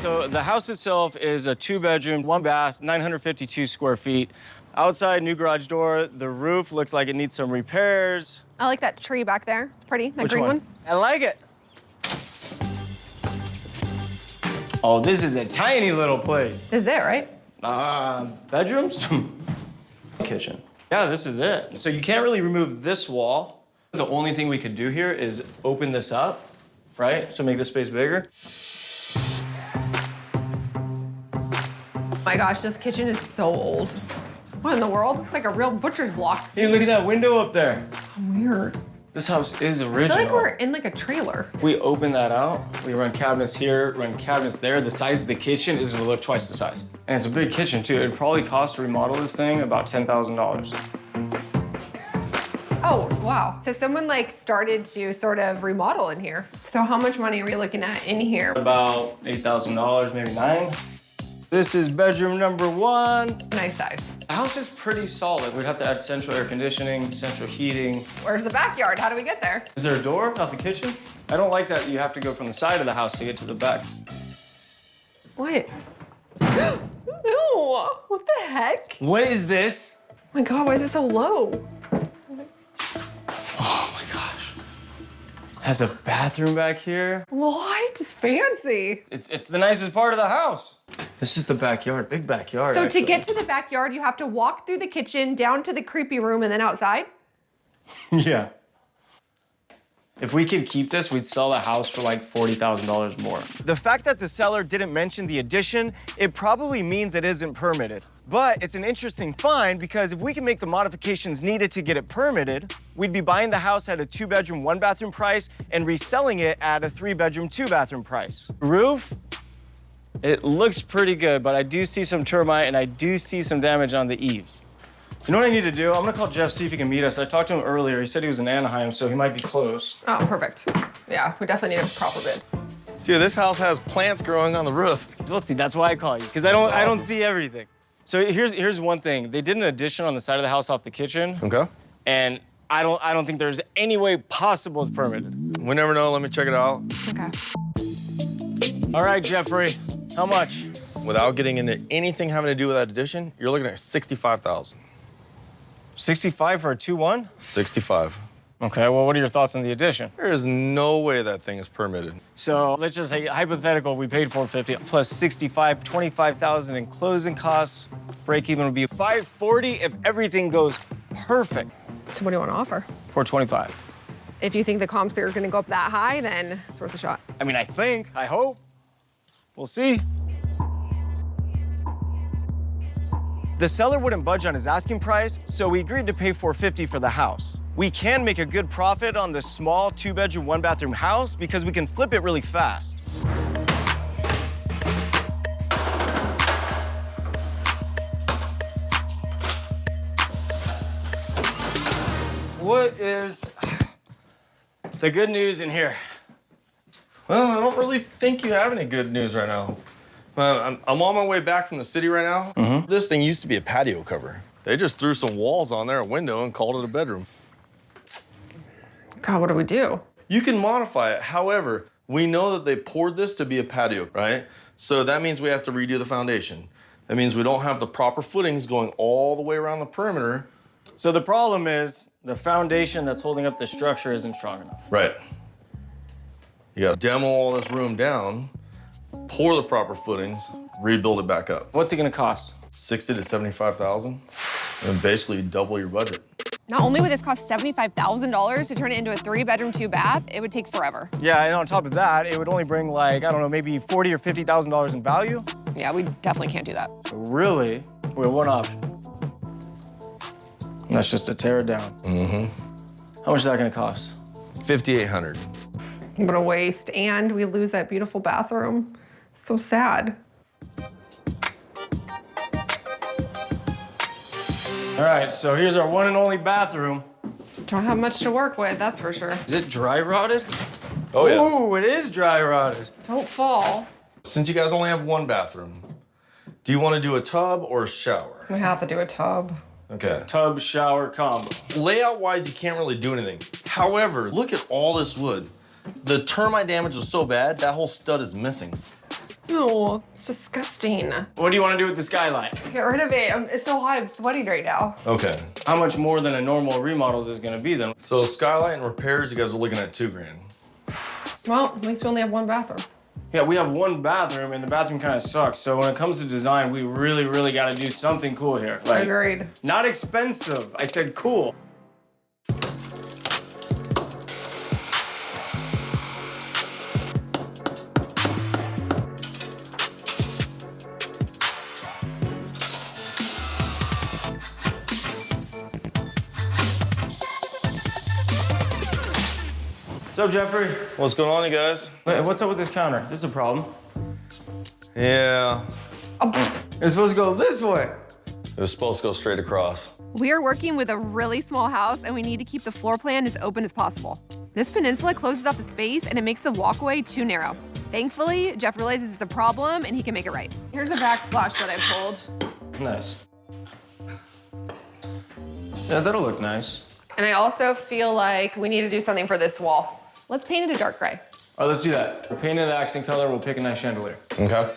So the house itself is a 2-bedroom, 1-bath, 952 square feet. Outside, new garage door. The roof looks like it needs some repairs. I like that tree back there. It's pretty, that Which green one. I like it. Oh, this is a tiny little place. This is it, right? Bedrooms? Kitchen. Yeah, this is it. So you can't really remove this wall. The only thing we could do here is open this up, right? So make this space bigger. Oh my gosh, this kitchen is so old. What in the world? It's like a real butcher's block. Hey, look at that window up there. Weird. This house is I original. feel like we're in like a trailer. If we open that out, we run cabinets here, run cabinets there. The size of the kitchen is gonna look twice the size. And it's a big kitchen too. It'd probably cost to remodel this thing about $10,000. Oh, wow. So someone like started to sort of remodel in here. So how much money are we looking at in here? About $8,000, maybe $9,000. This is bedroom number 1. Nice size. The house is pretty solid. We'd have to add central air conditioning, central heating. Where's the backyard? How do we get there? Is there a door out the kitchen? I don't like that you have to go from the side of the house to get to the back. What? No, what the heck? What is this? Oh my God, why is it so low? Oh my gosh. Has a bathroom back here. What? It's fancy. It's the nicest part of the house. This is the backyard, big backyard. So actually. to get to the backyard, you have to walk through the kitchen, down to the creepy room, and then outside? Yeah. If we could keep this, we'd sell the house for like $40,000 more. The fact that the seller didn't mention the addition, it probably means it isn't permitted. But it's an interesting find because if we can make the modifications needed to get it permitted, we'd be buying the house at a 2-bedroom, 1-bathroom price and reselling it at a 3-bedroom, 2-bathroom price. Roof? It looks pretty good, but I do see some termite and I do see some damage on the eaves. You know what I need to do? I'm gonna call Jeff, see if he can meet us. I talked to him earlier. He said he was in Anaheim, so he might be close. Oh, perfect. Yeah, we definitely need a proper bid. Dude, this house has plants growing on the roof. Well, see, that's why I call you, because I don't see everything. So here's one thing. They did an addition on the side of the house off the kitchen. Okay. And I don't think there's any way possible it's permitted. We never know. Let me check it out. Okay. All right, Jeffrey, how much? Without getting into anything having to do with that addition, you're looking at $65,000. 65 for a 2-1? 65. Okay, well, what are your thoughts on the addition? There is no way that thing is permitted. So let's just say, hypothetical, we paid $450 plus 65, 25,000 in closing costs. Break even would be $540 if everything goes perfect. So what do you want to offer? $425. If you think the comps are going to go up that high, then it's worth a shot. I mean, I hope. We'll see. The seller wouldn't budge on his asking price, so we agreed to pay $450 for the house. We can make a good profit on the small 2-bedroom, 1-bathroom house because we can flip it really fast. What is the good news in here? Well, I don't really think you have any good news right now. I'm on my way back from the city right now. Mm-hmm. This thing used to be a patio cover. They just threw some walls on there, a window, and called it a bedroom. God, what do we do? You can modify it. However, we know that they poured this to be a patio, right? So that means we have to redo the foundation. That means we don't have the proper footings going all the way around the perimeter. So the problem is the foundation that's holding up the structure isn't strong enough. Right. You gotta demo all this room down, pour the proper footings, rebuild it back up. What's it gonna cost? 60 to 75,000, and basically double your budget. Not only would this cost $75,000 to turn it into a 3-bedroom, 2-bath, it would take forever. Yeah, and on top of that, it would only bring like, I don't know, maybe $40,000 or $50,000 in value. Yeah, we definitely can't do that. So really, we have one option. And that's just to tear it down. Mm-hmm. How much is that gonna cost? $5,800. What a waste, and we lose that beautiful bathroom. So sad. All right, so here's our one and only bathroom. Don't have much to work with, that's for sure. Is it dry rotted? Oh, yeah. Ooh, it is dry rotted. Don't fall. Since you guys only have one bathroom, do you want to do a tub or a shower? We have to do a tub. Okay. Tub shower combo. Layout-wise, you can't really do anything. However, look at all this wood. The termite damage was so bad, that whole stud is missing. Oh, it's disgusting. What do you want to do with the skylight? Get rid of it. It's so hot. I'm sweating right now. Okay. How much more than a normal remodels is going to be then? So skylight and repairs, you guys are looking at $2 grand. Well, at least we only have one bathroom. Yeah, we have one bathroom, and the bathroom kind of sucks. So when it comes to design, we really got to do something cool here. Like, Agreed. not expensive. I said cool. What's up, Jeffrey? What's going on, you guys? Hey, what's up with this counter? This is a problem. Yeah, It's supposed to go this way. it was supposed to go straight across. We are working with a really small house and we need to keep the floor plan as open as possible. This peninsula closes off the space and it makes the walkway too narrow. Thankfully, Jeff realizes it's a problem and he can make it right. Here's a backsplash that I pulled. Nice. Yeah, that'll look nice. And I also feel like we need to do something for this wall. Let's paint it a dark gray. All right, let's do that. We'll paint it an accent color. We'll pick a nice chandelier. Okay.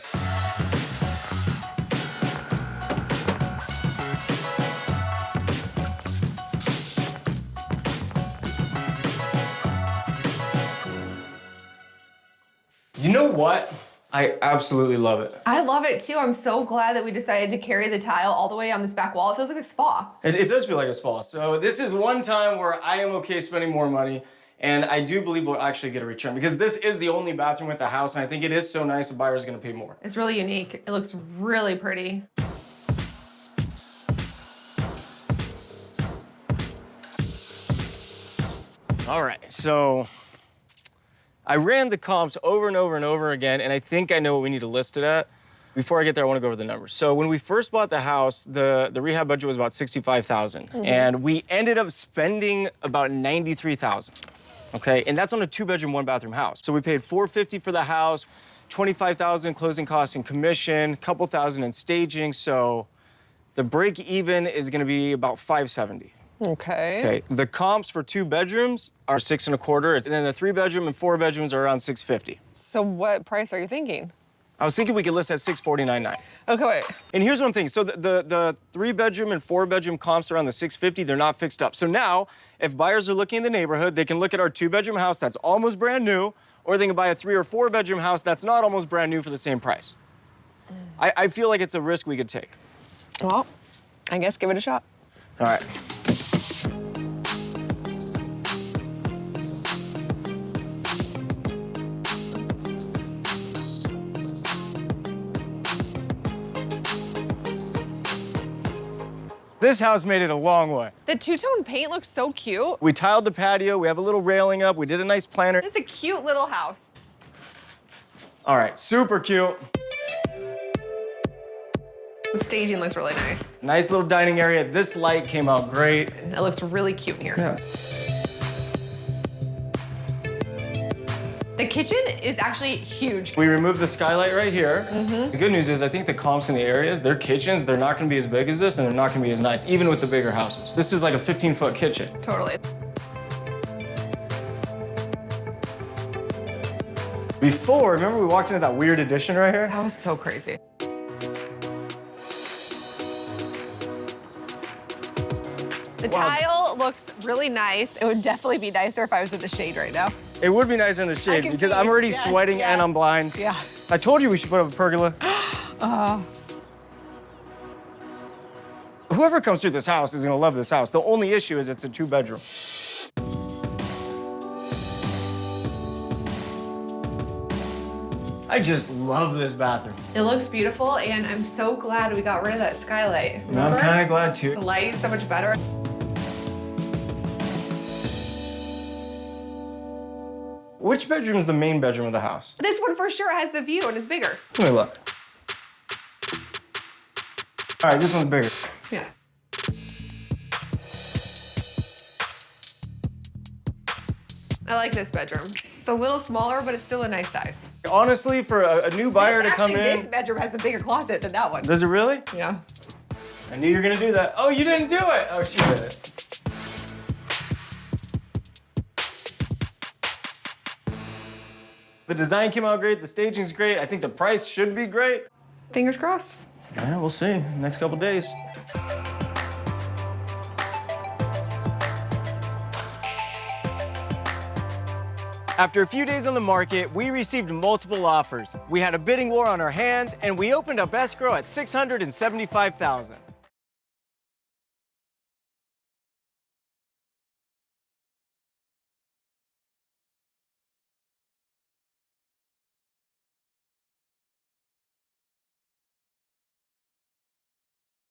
You know what? I absolutely love it. I love it too. I'm so glad that we decided to carry the tile all the way on this back wall. It feels like a spa. It does feel like a spa. So this is one time where I am okay spending more money, and I do believe we'll actually get a return because this is the only bathroom with the house, and I think it is so nice the buyer's gonna pay more. It's really unique. It looks really pretty. All right, so I ran the comps over and over and over again, and I think I know what we need to list it at. Before I get there, I want to go over the numbers. So when we first bought the house, the rehab budget was about $65,000, and we ended up spending about $93,000. Okay, and that's on a 2-bedroom, 1-bathroom house. So we paid $450 for the house, $25,000 closing costs and commission, couple thousand in staging. So the break even is going to be about $570. Okay. Okay, the comps for 2 bedrooms are $625, and then the 3-bedroom and 4 bedrooms are around $650. So what price are you thinking? I was thinking we could list at $649.9. Okay, wait. And here's what I'm thinking. So the 3-bedroom and 4-bedroom comps are around the $650. They're not fixed up. So now, if buyers are looking in the neighborhood, they can look at our 2-bedroom house that's almost brand new, or they can buy a 3- or 4-bedroom house that's not almost brand new for the same price. I feel like it's a risk we could take. Well, I guess give it a shot. All right. This house made it a long way. The two-tone paint looks so cute. We tiled the patio, we have a little railing up, we did a nice planter. It's a cute little house. All right, super cute. The staging looks really nice. Nice little dining area. This light came out great. It looks really cute in here. Yeah. The kitchen is actually huge. We removed the skylight right here. The good news is I think the comps in the areas, their kitchens, they're not gonna be as big as this and they're not gonna be as nice, even with the bigger houses. This is like a 15-foot kitchen. Totally. Before, remember we walked into that weird addition right here? That was so crazy. The tile looks really nice. It would definitely be nicer if I was in the shade right now. It would be nicer in the shade can because see I'm it. already Yes, sweating yes. and I'm blind. Yeah. I told you we should put up a pergola. Whoever comes through this house is gonna love this house. The only issue is it's a 2-bedroom. I just love this bathroom. It looks beautiful, and I'm so glad we got rid of that skylight. I'm Remember? kind of glad too. The lighting's so much better. Which bedroom is the main bedroom of the house? This one for sure has the view and is bigger. Let me look. All right, this one's bigger. Yeah. I like this bedroom. It's a little smaller, but it's still a nice size. Honestly, for a new buyer to come Actually, in. this bedroom has a bigger closet than that one. Does it really? Yeah. I knew you were gonna do that. Oh, you didn't do it. Oh, she did it. The design came out great, the staging's great, I think the price should be great. Fingers crossed. Yeah, we'll see, next couple days. After a few days on the market, we received multiple offers. We had a bidding war on our hands, and we opened up escrow at $675,000.